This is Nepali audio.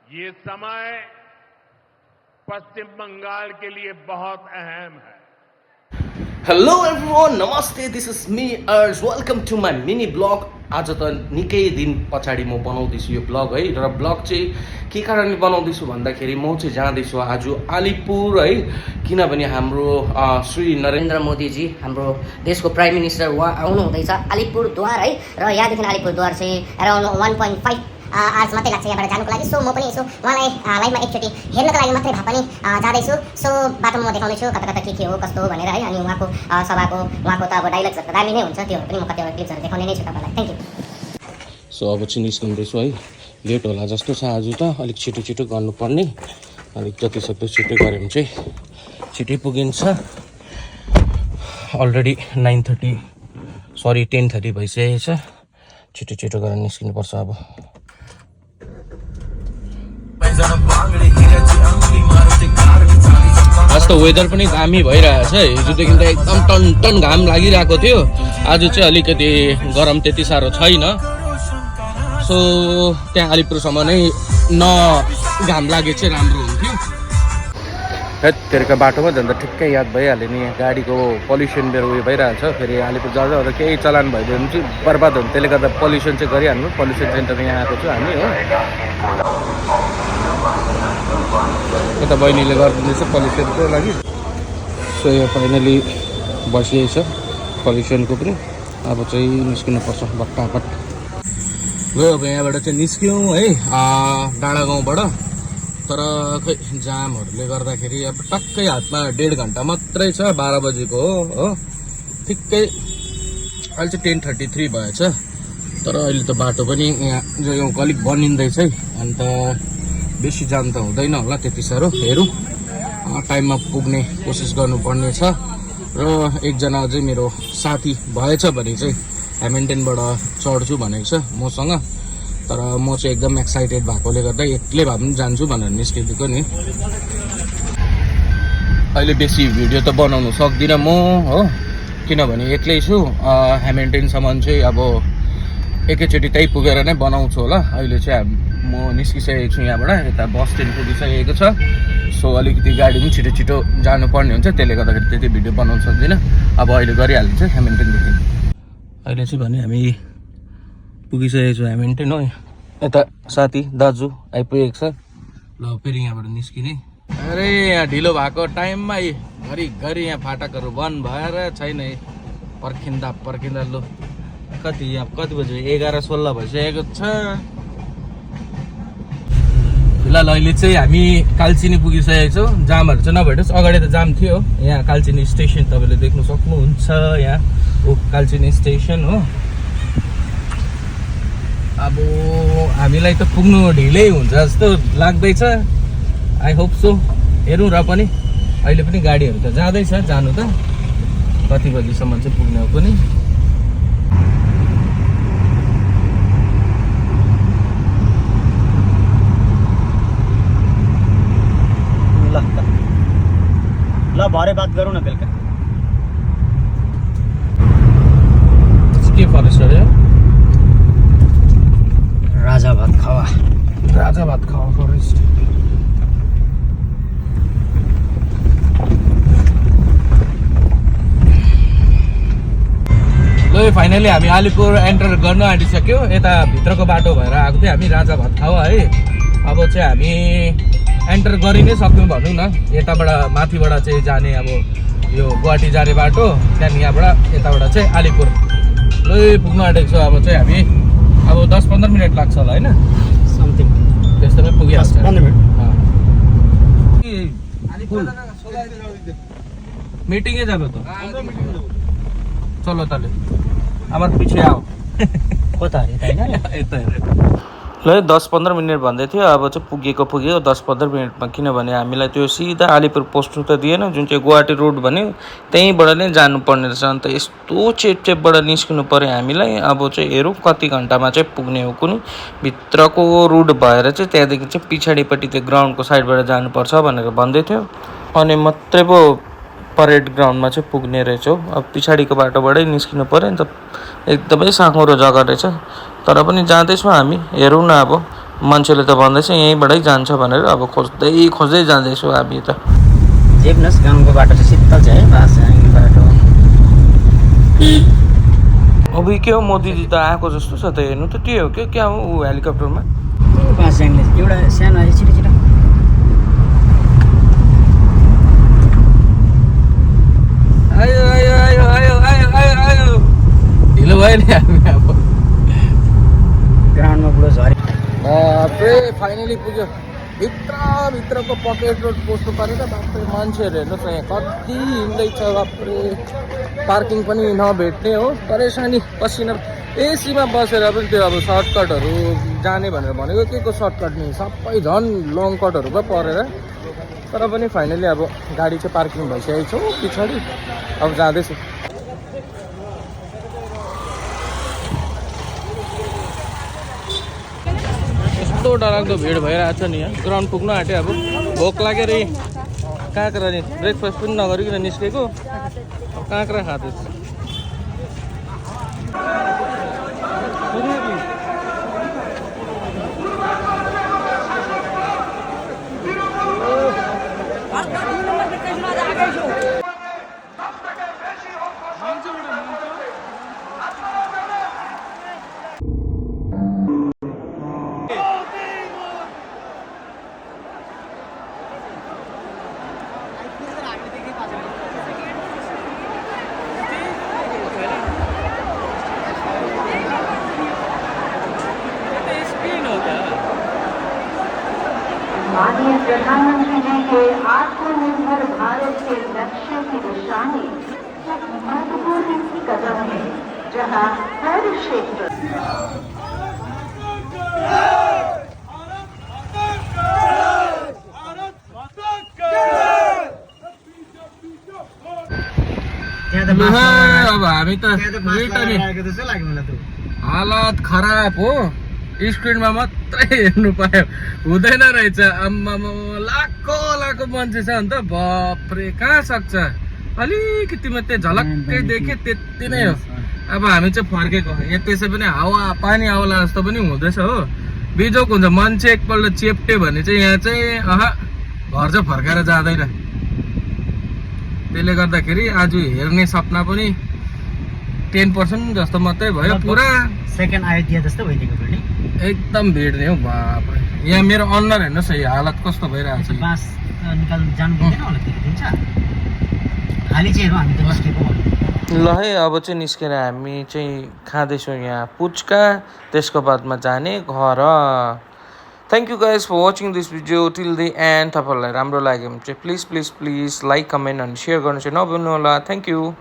ये समय पश्चिम बंगाल के लिए बहुत अहम है। हेलो एभ्रिवान, नमस्ते, दिस इज मी अर्ज। Welcome to my mini blog. आज त निकै दिन पछाडि म बनाउँदैछु यो ब्लग है। र ब्लग चाहिँ के कारणले बनाउँदैछु भन्दाखेरि म चाहिँ जाँदैछु आज अलिपुर है, किनभने हाम्रो श्री नरेन्द्र मोदीजी, हाम्रो देशको प्राइम मिनिस्टर, उहाँ आउनुहुँदैछ अलिपुरद्वार है। र यहाँदेखि अलिपुरद्वार चाहिँ अराउन्ड 1.5 आवर्स मात्रै लाग्छ यहाँबाट जानुको लागि। सो म पनि यसो उहाँलाई लाइभमा एकचोटि हेर्नको लागि मात्रै भए पनि जाँदैछु। सो बाटोमा म देखाउनेछु कता कता के हो कस्तो हो भनेर है। अनि उहाँको सभाको त अब डाइलग्सहरू त दामी नै हुन्छ, त्योहरू पनि म कतिवटा क्लिप्सहरू देखाउने नै छु तपाईँलाई। Thank you. सो अब चाहिँ निस्किँदैछु है। लेट होला जस्तो छ आज त, अलिक छिटो छिटो गर्नुपर्ने। अलिक जतिसक्दो छिटो गऱ्यो भने चाहिँ छिटै पुगिन्छ। अलरेडी 10:30 भइसकेको छ। छिटो छिटो गरेर निस्किनुपर्छ अब। आज त वेदर पनि दामी भइरहेछ है। हिजोदेखि त एकदम टन टन घाम लागिरहेको थियो। आज चाहिँ अलिकति गरम त्यति साह्रो छैन। सो त्यहाँ अलिपुरसम्म नै घाम लागे चाहिँ राम्रो हुन्थ्यो। हेत्तेरिका बाटोमा जाँदा ठिक्कै याद भइहाल्यो नि, गाडीको पल्युसन मेरो उयो भइरहेछ। फेरि अलिपुर जाँदा केही चलान भइदियो भने चाहिँ बर्बाद हुन्छ। त्यसले गर्दा पल्युसन चाहिँ गरिहाल्नु। पल्युसन सेन्टरमा यहाँ आएको छु हामी हो। यता बहिनीले गरिदिँदैछ पल्युसनको लागि। सो यो फाइनली बसिएछ पल्युसनको पनि। अब चाहिँ निस्किनुपर्छ भट्टाभट। गयो अब यहाँबाट चाहिँ निस्क्यौँ है डाँडा गाउँबाट। तर खै जामहरूले गर्दाखेरि अब टक्कै हातमा 1.5 घन्टा मात्रै छ। 12 बजेको हो। ठिक्कै अहिले चाहिँ 10:33 भएछ। तर अहिले त बाटो पनि यहाँ जो अलिक बनिँदैछ है। अन्त बेसी जाम त हुँदैन होला त्यति साह्रो। हेरौँ, टाइममा पुग्ने कोसिस गर्नुपर्ने छ। र एकजना चाहिँ मेरो साथी भएछ भने चाहिँ हेमिल्टनबाट चढ्छु भनेको छ मसँग। तर म चाहिँ एकदम एक्साइटेड भएकोले गर्दा एक्लै भए पनि जान्छु भनेर निस्किदिएको नि। अहिले बेसी भिडियो त बनाउनु सक्दिनँ म हो, किनभने एक्लै छु। हेमिल्टनसम्म चाहिँ अब एकैचोटि त्यही पुगेर नै बनाउँछु होला। अहिले चाहिँ म निस्किसकेको छु यहाँबाट। यता बस स्ट्यान्ड पुगिसकेको छ। सो अलिकति गाडी पनि छिटो छिटो जानुपर्ने हुन्छ, त्यसले गर्दाखेरि त्यति भिडियो बनाउनु सक्दिनँ। अब अहिले गरिहालिन्छ हेमिल्टनदेखि। अहिले चाहिँ भने हामी पुगिसकेको छु हेमिल्टन हो। यता साथी दाजु आइपुगेको छ। ल फेरि यहाँबाट निस्किने। अरे यहाँ ढिलो भएको टाइममा घरिघरि यहाँ फाटकहरू बन्द भएर छैन। पर्खिँदा लु कति बज्यो? 11:16 भइसकेको छ। फिलहाल अहिले चाहिँ हामी कालचिनी पुगिसकेको छौँ। जामहरू चाहिँ नभेटोस्। अगाडि त जाम थियो। यहाँ कालचिनी स्टेसन तपाईँले देख्नु सक्नुहुन्छ। यहाँ कालचिनी स्टेसन हो। अब हामीलाई त पुग्नु ढिलै हुन्छ जस्तो लाग्दैछ। I hope so. हेरौँ र पनि। अहिले पनि गाडीहरू त जाँदैछ, जानु त कति बजीसम्म चाहिँ पुग्ने हो पनि। ल भरे बात गरौँ न बेलुका। के फरेस्ट अरे? राजा भात खावा फरेस्ट। ल फाइनली हामी अलिपुर एन्टर गर्न आँटिसक्यो। यता भित्रको बाटो भएर आएको थियो हामी राजा भात खावा है। अब चाहिँ हामी एन्टर गरि नै सक्यौँ भनौँ न। यताबाट माथिबाट चाहिँ जाने अब यो गुवाहाटी जाने बाटो, त्यहाँदेखि यहाँबाट यताबाट चाहिँ अलिपुर ल पुग्न आँटेको छ। अब चाहिँ हामी अब 10-15 मिनट लाग्छ होला होइन, समथिङ त्यस्तोमै पुगिहाल्छ। 15 मिनट मिटिङै जाबे त। चलो तले আমার পিছে आओ। कता यता ल 10-15 मिनट भन्दै थियो। अब चाहिँ पुगेको 10-15 मिनटमा, किनभने हामीलाई त्यो सिधा अलिपुर पोस्ट त दिएन, जुन चाहिँ गुवाहाटी रोड भन्यो त्यहीँबाट नै जानुपर्ने रहेछ। अन्त यस्तो चेपचेपबाट निस्किनु पऱ्यो हामीलाई। अब चाहिँ हेरौँ कति घन्टामा चाहिँ पुग्ने हो। कुनै भित्रको रोड भएर चाहिँ त्यहाँदेखि चाहिँ पछाडिपट्टि त्यो ग्राउन्डको साइडबाट जानुपर्छ भनेर भन्दै थियो। अनि मात्रै पो परेड ग्राउन्डमा चाहिँ पुग्ने रहेछौँ। अब पछाडिको बाटोबाटै निस्किनु पऱ्यो नि त। एकदमै साँघुरो जग्गा रहेछ। तर पनि जाँदैछौँ हामी। हेरौँ न अब मान्छेले त भन्दैछ यहीँबाटै जान्छ भनेर अब खोज्दै जाँदैछु हामी त जेबनस गाउँको बाटो चाहिँ शीतल छ है बासाङ बाटो अब के हो मोदीजी त आएको जस्तो छ त हेर्नु त के हो क्या हो ऊ हेलिकप्टरमा बासाङले एउटा सानो छिटो छिटो आयो आयो आयो आयो आयो आयो आयो ढिलो भयो नि हामी अब ग्राउन्डमा बुढो झरे बाप्रे फाइनली पुग्यो भित्रको पकेट रोड पस्नु पऱ्यो त बाप्रे मान्छेहरू हेर्नुहोस् न यहाँ कति हिँड्दैछ बाप्रे पार्किङ पनि नभेट्ने हो परेसानी पसिना एसीमा बसेर पनि त्यो अब सर्टकटहरू जाने भनेर भनेको के को सर्टकट नि सबै झन् लङ कटहरू पो परेर तर पनि फाइनली अब गाडी चाहिँ पार्किङ भइसकेको छ पछाडि अब जाँदैछु यस्तो डरलाग्दो भिड भइरहेको छ नि यहाँ ग्राउन्ड पुग्नु आँट्यो अब भोक लागेर काँक्रा नि ब्रेकफास्ट पनि नगरिकन निस्केको काँक्रा खाँदैछ माननीय प्रधानमंत्री जी के आत्मनिर्भर भारत के लक्ष्य की दिशा में एक महत्वपूर्ण कदम है जहां हर क्षेत्र अब हामी त हालत खराब हो स्क्रिनमा मात्रै हेर्नु पायो हुँदैन रहेछ आम्मामा लाखौँ मान्छे छ अन्त बाप्रे कहाँ सक्छ अलिकति मात्रै झलक्कै देखेँ त्यति नै हो अब हामी चाहिँ फर्केको यहाँ त्यसै पनि हावा पानी आउला जस्तो पनि हुँदैछ हो बिजोक हुन्छ मान्छे एकपल्ट चेप्टे भने चाहिँ यहाँ चाहिँ घर चाहिँ फर्काएर जाँदैन त्यसले गर्दाखेरि आज हेर्ने सपना पनि 10% जस्तो मात्रै भयो पुरा सेकेन्ड आइडिया जस्तो भइदिएको पनि एकदम भिड नि हौ बाप्रे यहाँ मेरो अनुहार हेर्नुहोस् है हालत कस्तो भइरहेको छ बास निकाल्नु जानु पर्दैन होला फेरि दिन्छ खाली चाहिँ हेरौँ हामी त निस्केको ल है अब चाहिँ निस्केर हामी चाहिँ खाँदैछौँ यहाँ पुच्का त्यसको बादमा जाने घर thank you guys for watching this video till the end तपाईँहरूलाई राम्रो लाग्यो भने चाहिँ प्लिज लाइक कमेन्ट अनि सेयर गर्नु चाहिँ नभुल्नु होला थ्याङ्क यू